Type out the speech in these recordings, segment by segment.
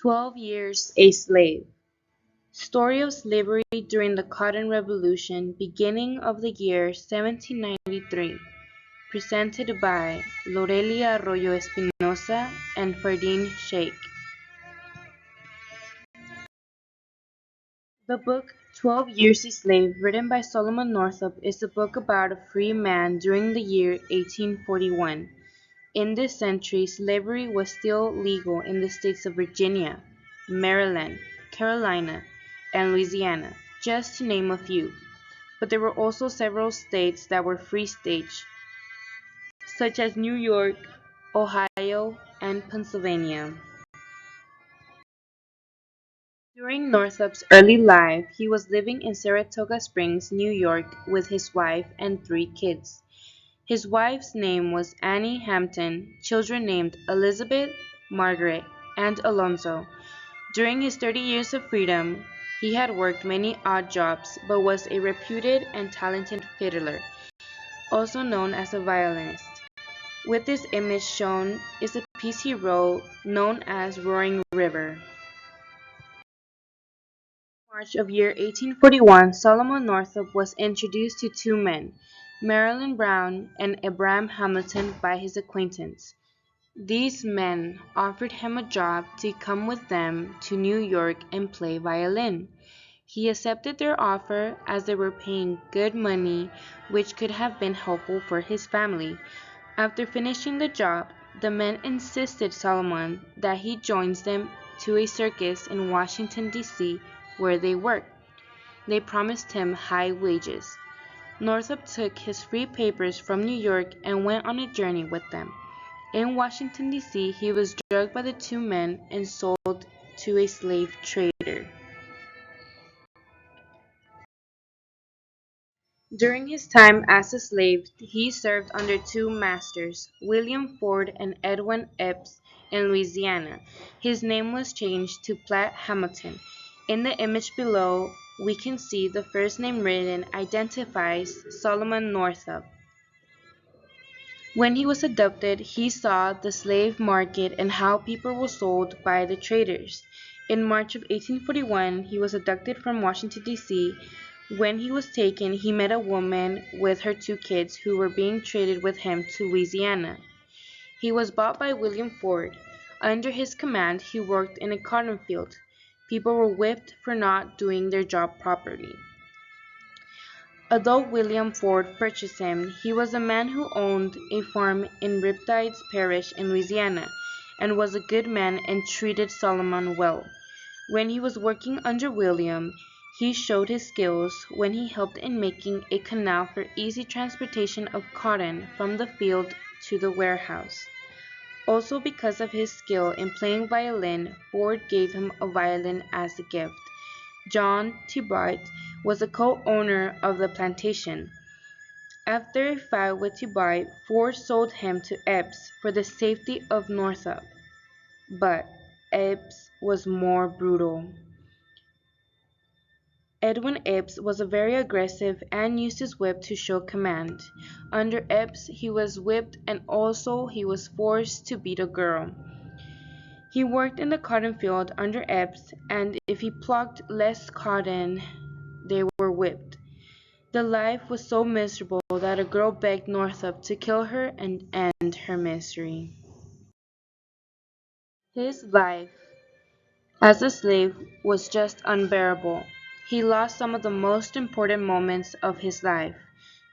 12 Years a Slave. Story of slavery during the Cotton Revolution, beginning of the year 1793. Presented by Lorelia Arroyo Espinosa and Fardeen Sheikh. The book 12 Years a Slave, written by Solomon Northup, is a book about a free man during the year 1841. In this century, slavery was still legal in the states of Virginia, Maryland, Carolina, and Louisiana, just to name a few. But there were also several states that were free states, such as New York, Ohio, and Pennsylvania. During Northup's early life, he was living in Saratoga Springs, New York, with his wife and 3 kids. His wife's name was Annie Hampton, children named Elizabeth, Margaret, and Alonzo. During his 30 years of freedom, he had worked many odd jobs, but was a reputed and talented fiddler, also known as a violinist. With this image shown is a piece he wrote known as Roaring River. March of year 1841, Solomon Northup was introduced to 2 men, Maryland Brown and Abraham Hamilton, by his acquaintance. These men offered him a job to come with them to New York and play violin. He accepted their offer as they were paying good money, which could have been helpful for his family. After finishing the job, the men insisted Solomon that he joins them to a circus in Washington, D.C., where they worked. They promised him high wages. Northup took his free papers from New York and went on a journey with them. In Washington, D.C., he was drugged by the 2 men and sold to a slave trader. During his time as a slave, he served under 2 masters, William Ford and Edwin Epps, in Louisiana. His name was changed to Platt Hamilton. In the image below, we can see the first name written identifies Solomon Northup. When he was adopted, he saw the slave market and how people were sold by the traders. In March of 1841, he was abducted from Washington, D.C. When he was taken, he met a woman with her 2 kids who were being traded with him to Louisiana. He was bought by William Ford. Under his command, he worked in a cotton field. People were whipped for not doing their job properly. Although William Ford purchased him, he was a man who owned a farm in Riptides Parish in Louisiana, and was a good man and treated Solomon well. When he was working under William, he showed his skills when he helped in making a canal for easy transportation of cotton from the field to the warehouse. Also, because of his skill in playing violin, Ford gave him a violin as a gift. John Tibart was a co-owner of the plantation. After a fight with Tibart, Ford sold him to Epps for the safety of Northup. But Epps was more brutal. Edwin Epps was very aggressive and used his whip to show command. Under Epps, he was whipped and also he was forced to beat a girl. He worked in the cotton field under Epps, and if he plucked less cotton, they were whipped. The life was so miserable that a girl begged Northup to kill her and end her misery. His life as a slave was just unbearable. He lost some of the most important moments of his life.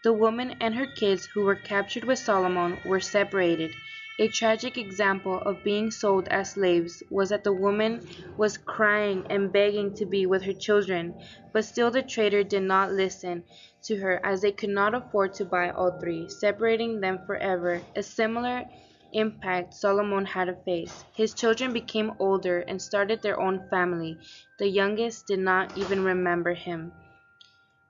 The woman and her kids who were captured with Solomon were separated. A tragic example of being sold as slaves was that the woman was crying and begging to be with her children, but still the trader did not listen to her as they could not afford to buy all 3, separating them forever. A similar impact Solomon had to face. His children became older and started their own family. The youngest did not even remember him.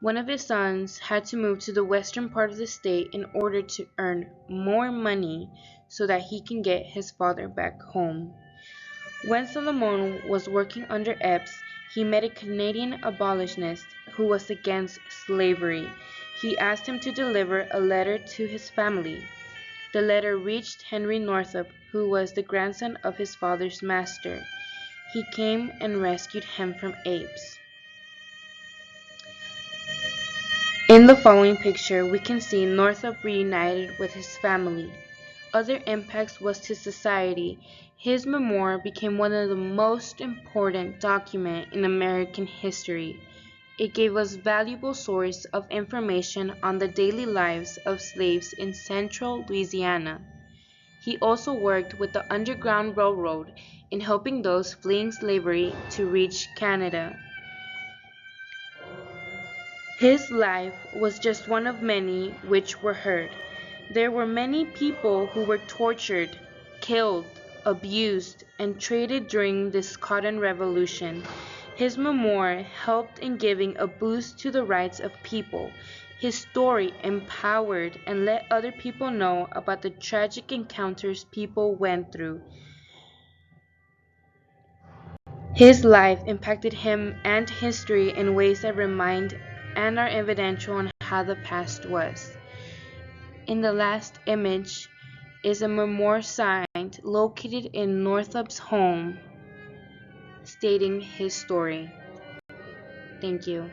One of his sons had to move to the western part of the state in order to earn more money so that he can get his father back home. When Solomon was working under Epps, he met a Canadian abolitionist who was against slavery. He asked him to deliver a letter to his family. The letter reached Henry Northup, who was the grandson of his father's master. he came and rescued him from apes. In the following picture, we can see Northup reunited with his family. Other impacts was to society. His memoir became one of the most important documents in American history. It gave us valuable source of information on the daily lives of slaves in central Louisiana. He also worked with the Underground Railroad in helping those fleeing slavery to reach Canada. His life was just one of many which were heard. There were many people who were tortured, killed, abused, and traded during this Cotton Revolution. His memoir helped in giving a boost to the rights of people. His story empowered and let other people know about the tragic encounters people went through. His life impacted him and history in ways that remind and are evidential on how the past was. In the last image is a memoir signed located in Northup's home stating his story. Thank you.